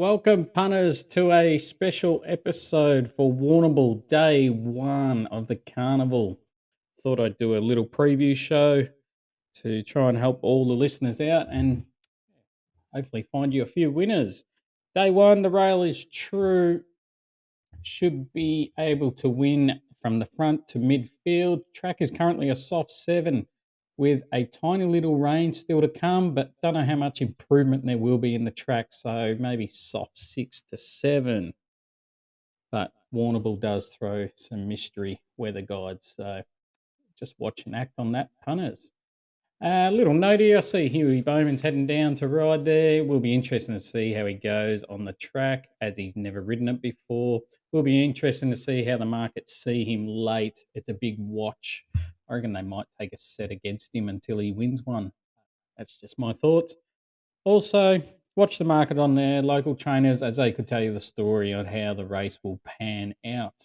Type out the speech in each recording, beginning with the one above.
Welcome, punters, to a special episode for Warrnambool, day one of the carnival. Thought I'd do a little preview show to try and help all the listeners out and hopefully find you a few winners. Day one, the rail is true. Should be able to win from the front to midfield. Track is currently a soft 7 with a tiny little range still to come, but don't know how much improvement there will be in the track, so maybe soft 6 to 7. But Warrnambool does throw some mystery weather guides, so just watch and act on that, punters. Little note here, I see Huey Bowman's heading down to ride there. Will be interesting to see how he goes on the track, as he's never ridden it before. Will be interesting to see how the markets see him late. It's a big watch. I reckon they might take a set against him until he wins one. That's just my thoughts. Also, watch the market on their local trainers, as they could tell you the story on how the race will pan out.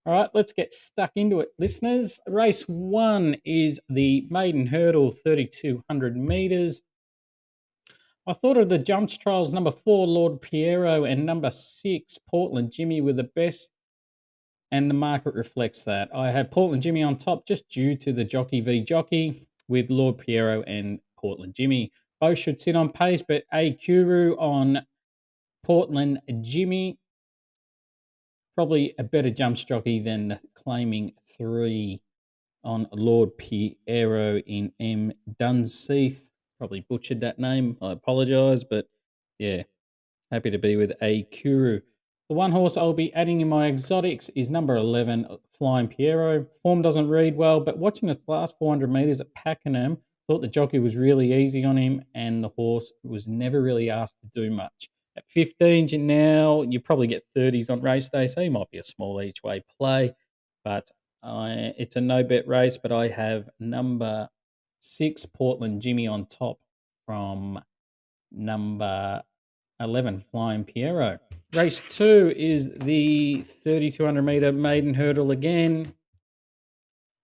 All right, let's get stuck into it, listeners. Race 1 is the Maiden Hurdle, 3,200 metres. I thought of the jumps trials, number 4, Lord Pierrot, and number 6, Portland Jimmy, were the best, and the market reflects that. I had Portland Jimmy on top just due to the jockey v jockey with Lord Pierrot and Portland Jimmy. Both should sit on pace, but A. Kuru on Portland Jimmy, probably a better jumps jockey than claiming 3 on Lord Pierrot in M. Dunseith. Probably butchered that name. I apologise, but yeah, happy to be with A. Kuru. The one horse I'll be adding in my exotics is number 11, Flying Pierrot. Form doesn't read well, but watching its last 400 metres at Pakenham, thought the jockey was really easy on him, and the horse was never really asked to do much. At 15s now, you probably get 30s on race day, so you might be a small each way play, but it's a no-bet race, but I have number 6, Portland Jimmy, on top from number 11, Flying Pierrot. Race 2 is the 3,200 metre maiden hurdle again.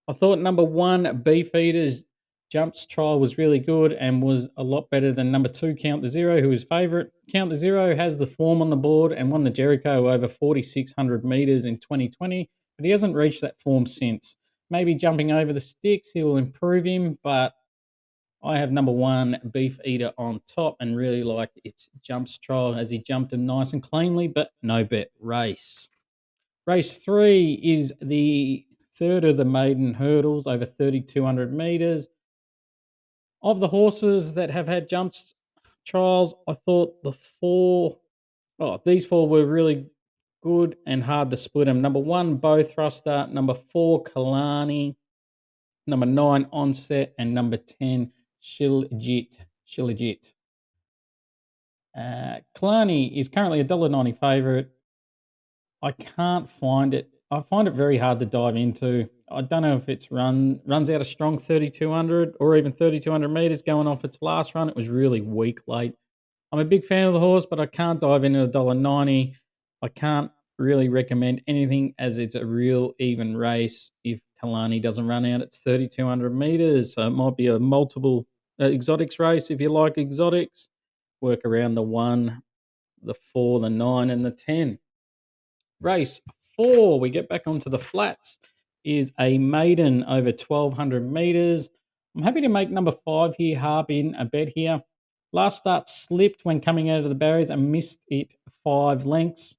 I thought number 1, Beefeater's jumps trial, was really good and was a lot better than number 2, Count the Zero, who was favourite. Count the Zero has the form on the board and won the Jericho over 4,600 metres in 2020, but he hasn't reached that form since. Maybe jumping over the sticks, he will improve him, but I have number 1, Beefeater, on top and really like its jumps trial as he jumped him nice and cleanly, but no bet race. Race 3 is the third of the maiden hurdles over 3,200 metres. Of the horses that have had jumps trials, I thought these 4 were really good and hard to split them. Number 1, Bow Thruster. Number 4, Kalani. Number 9, Onset. And number 10, Shilajit. Kalani is currently a $1.90 favourite. I can't find it. I find it very hard to dive into. I don't know if it's runs out a strong 3,200 or even 3,200 metres going off its last run. It was really weak late. I'm a big fan of the horse, but I can't dive into $1.90. I can't really recommend anything as it's a real even race if Kalani doesn't run out. It's 3,200 metres, so it might be a multiple exotics race if you like exotics. Work around the 1, the 4, the 9 and the 10. Race 4, we get back onto the flats, is a maiden over 1,200 metres. I'm happy to make number 5 here, Harbin, a bet here. Last start slipped when coming out of the barriers and missed it 5 lengths.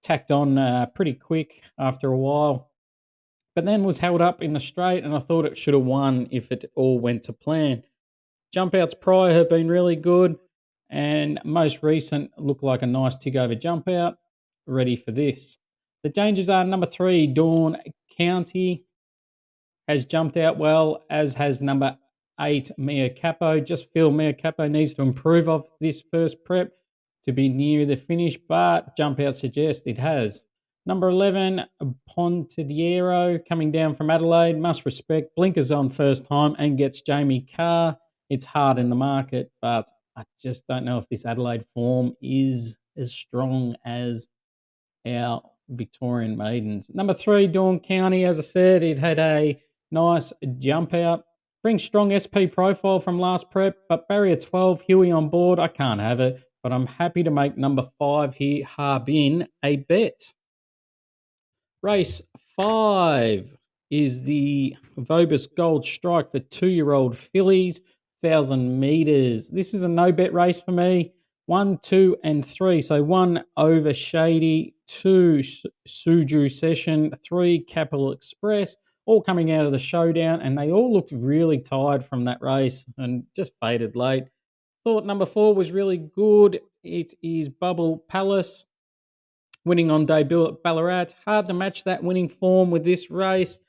Tacked on pretty quick after a while, but then was held up in the straight, and I thought it should have won if it all went to plan. Jump outs prior have been really good, and most recent looked like a nice tick over jump out. Ready for this. The dangers are number 3, Dawn County, has jumped out well, as has number 8, Mia Capo. Just feel Mia Capo needs to improve off this first prep to be near the finish, but jump out suggests it has. Number 11, Pontidiero, coming down from Adelaide. Must respect. Blinkers on first time and gets Jamie Carr. It's hard in the market, but I just don't know if this Adelaide form is as strong as our Victorian maidens. Number 3, Dawn County, as I said, it had a nice jump out. Brings strong SP profile from last prep, but barrier 12, Huey on board, I can't have it. but I'm happy to make number 5 here, Harbin, a bet. Race 5 is the Vobis Gold Strike for 2-year-old fillies, 1,000 metres. This is a no-bet race for me. 1, 2, and 3. So 1, Over Shady, 2, Suju Session, 3, Capital Express, all coming out of the showdown, and they all looked really tired from that race and just faded late. Thought number 4 was really good. It is Bubble Palace, winning on debut at Ballarat. Hard to match that winning form with this race,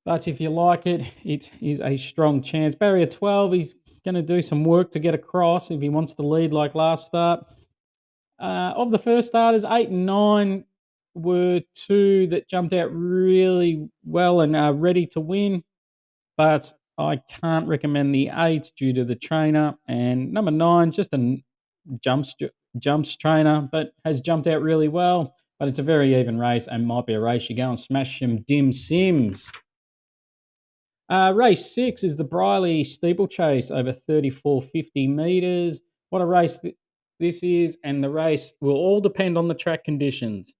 but if you like it, it is a strong chance. Barrier 12, he's going to do some work to get across if he wants to lead like last start. Of the first starters, 8 and 9 were 2 that jumped out really well and are ready to win, but I can't recommend the 8 due to the trainer. And number 9, just a jumps trainer, but has jumped out really well. But it's a very even race and might be a race you go and smash some dim sims. Race 6 is the Briley Steeplechase over 3450 metres. What a race this is, and the race will all depend on the track conditions.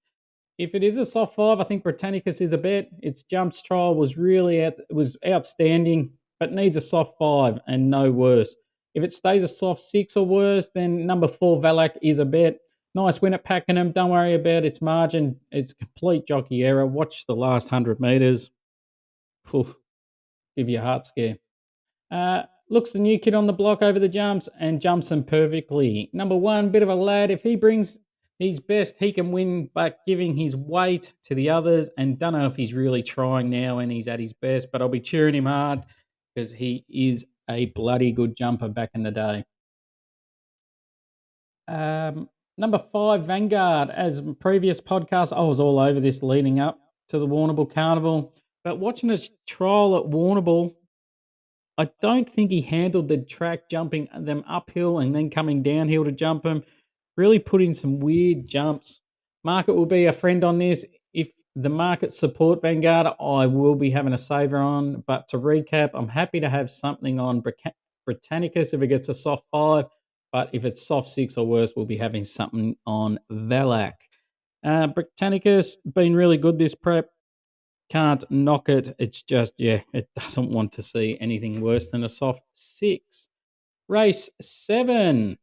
If it is a soft 5, I think Britannicus is a bet. Its jumps trial was was outstanding, but needs a soft 5 and no worse. If it stays a soft 6 or worse, then number 4 Valac is a bet. Nice win at Pakenham. Don't worry about its margin. It's complete jockey error. Watch the last 100 metres. Give you a heart scare. Looks the new kid on the block over the jumps and jumps them perfectly. Number 1, bit of a lad. If he brings his best, he can win, but giving his weight to the others, and don't know if he's really trying now and he's at his best, but I'll be cheering him hard because he is a bloody good jumper back in the day. Number 5, Vanguard. As previous podcasts, I was all over this leading up to the Warrnambool Carnival, but watching a trial at Warrnambool, I don't think he handled the track jumping them uphill and then coming downhill to jump them. Really put in some weird jumps. Market will be a friend on this. If the market support Vanguard, I will be having a saver on. But to recap, I'm happy to have something on Britannicus if it gets a soft 5. But if it's soft 6 or worse, we'll be having something on Valac. Britannicus, been really good this prep. Can't knock it. It's just, it doesn't want to see anything worse than a soft 6. Race 7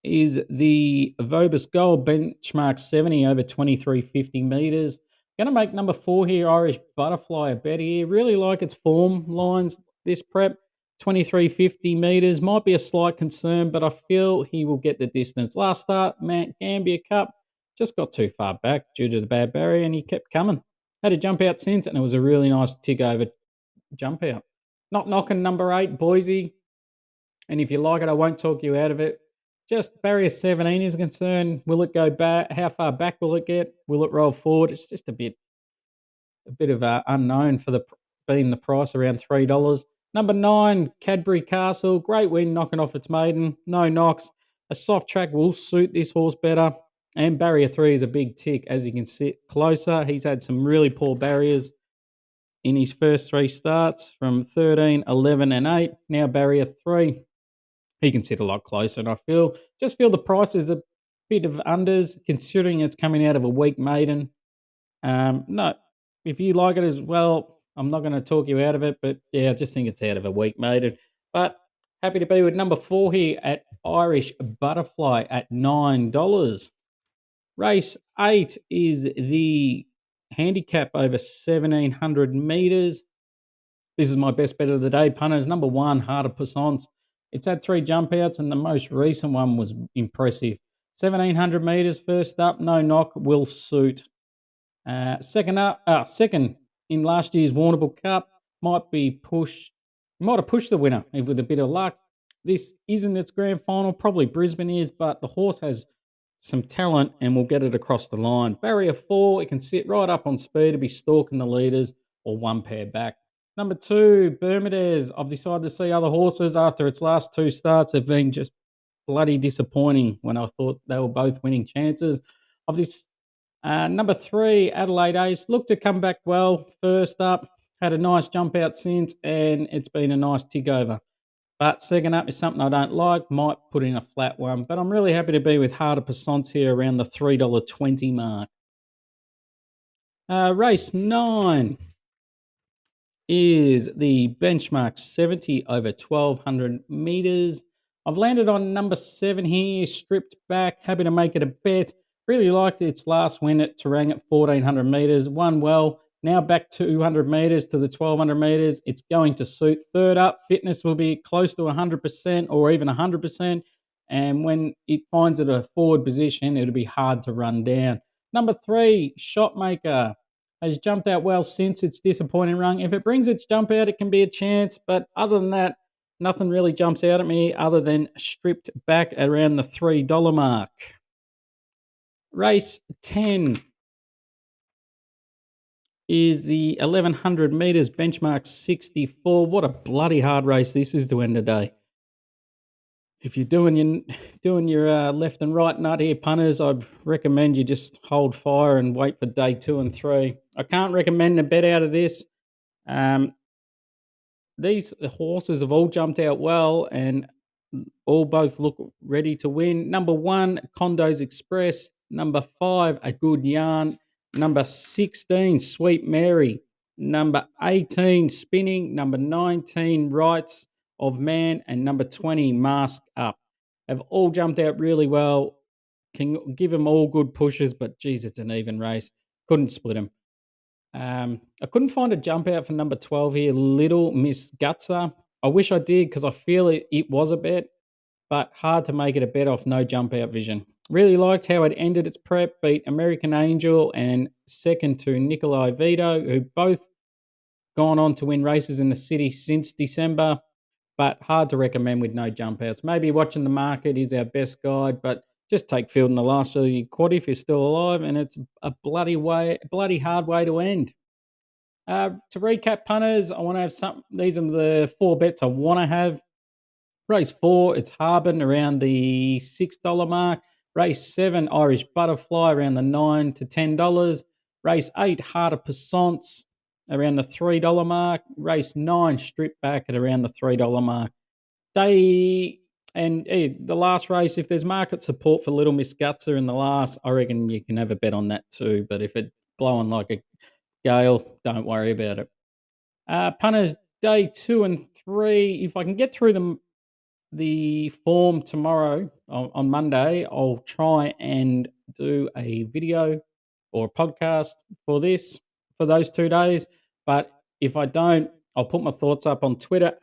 is the Vobis Gold Benchmark 70 over 2350 metres. Going to make number 4 here, Irish Butterfly, a bet here. Really like its form lines this prep. 2350 metres. Might be a slight concern, but I feel he will get the distance. Last start, Mount Gambier Cup, just got too far back due to the bad barrier, and he kept coming. Had a jump out since, and it was a really nice tick over jump out. Not knocking number 8, Boise. And if you like it, I won't talk you out of it. Just barrier 17 is concerned. Will it go back? How far back will it get? Will it roll forward? It's just a bit of unknown for being the price around $3. Number 9, Cadbury Castle. Great win, knocking off its maiden. No knocks. A soft track will suit this horse better. And barrier 3 is a big tick. As you can sit closer, he's had some really poor barriers in his first 3 starts from 13, 11, and 8. Now barrier 3. He can sit a lot closer, and I feel the price is a bit of unders considering it's coming out of a weak maiden. No, if you like it as well, I'm not going to talk you out of it, but yeah, I just think it's out of a weak maiden. But happy to be with number 4 here at Irish Butterfly at $9. Race 8 is the Handicap over 1,700 metres. This is my best bet of the day, Punters. Number 1, Heart of Passance. It's had 3 jump outs, and the most recent one was impressive. 1,700 metres, first up, no knock, will suit. Second in last year's Warrnambool Cup, might have pushed the winner with a bit of luck. This isn't its grand final, probably Brisbane is, but the horse has some talent and will get it across the line. Barrier 4, it can sit right up on speed to be stalking the leaders or one pair back. Number 2, Bermudez. I've decided to see other horses after its last 2 starts have been just bloody disappointing when I thought they were both winning chances. Number 3, Adelaide Ace. Looked to come back well first up. Had a nice jump out since, and it's been a nice tick over. But second up is something I don't like. Might put in a flat one. But I'm really happy to be with harder percents here around the $3.20 mark. Race 9 is the benchmark 70 over 1200 meters. I've landed on number 7 here, stripped back, happy to make it a bet. Really liked its last win at Terang at 1400 meters, won well. Now back 200 meters to the 1200 meters. It's going to suit. Third up, fitness will be close to 100% or even 100%. And when it finds it a forward position, it'll be hard to run down. Number 3, Shotmaker has jumped out well since its disappointing run. If it brings its jump out, it can be a chance. But other than that, nothing really jumps out at me other than stripped back around the $3 mark. Race 10 is the 1100 meters benchmark 64. What a bloody hard race this is to end the day. If you're doing your left and right nut here, punters, I'd recommend you just hold fire and wait for day 2 and 3. I can't recommend a bet out of this. These horses have all jumped out well and all both look ready to win. Number 1, Condos Express. Number 5, A Good Yarn. Number 16, Sweet Mary. Number 18, Spinning. Number 19, Rights of Man. And number 20, Mask Up. Have all jumped out really well. Can give them all good pushes, but geez, it's an even race. Couldn't split them. I couldn't find a jump out for number 12 here, Little Miss Gutser. I wish I did because I feel it was a bet, but hard to make it a bet off no jump out vision. Really liked how it ended its prep, beat American Angel and second to Nikolai Vito, who both gone on to win races in the city since December, but hard to recommend with no jump outs. Maybe watching the market is our best guide, but just take field in the last of the quad if you're still alive, and it's a bloody hard way to end. To recap, punters, I want to have some. These are the 4 bets I want to have. Race 4, it's Harbin around the $6 mark. Race 7, Irish Butterfly around the $9 to $10. Race 8, Harder Passants around the $3 mark. Race 9, Strip Back at around the $3 mark. The last race, if there's market support for Little Miss Gutser in the last, I reckon you can have a bet on that too. But if it's blowing like a gale, don't worry about it. Punters, day 2 and 3. If I can get through the form tomorrow on Monday, I'll try and do a video or a podcast for those 2 days. But if I don't, I'll put my thoughts up on Twitter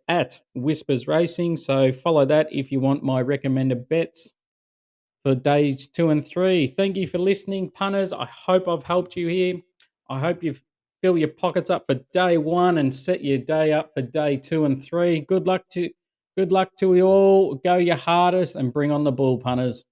at Whispers Racing. So follow that if you want my recommended bets for days 2 and 3. Thank you for listening, punters. I hope I've helped you here. I hope you fill your pockets up for day 1 and set your day up for day 2 and 3. Good luck to you all. Go your hardest and bring on the bull, punters.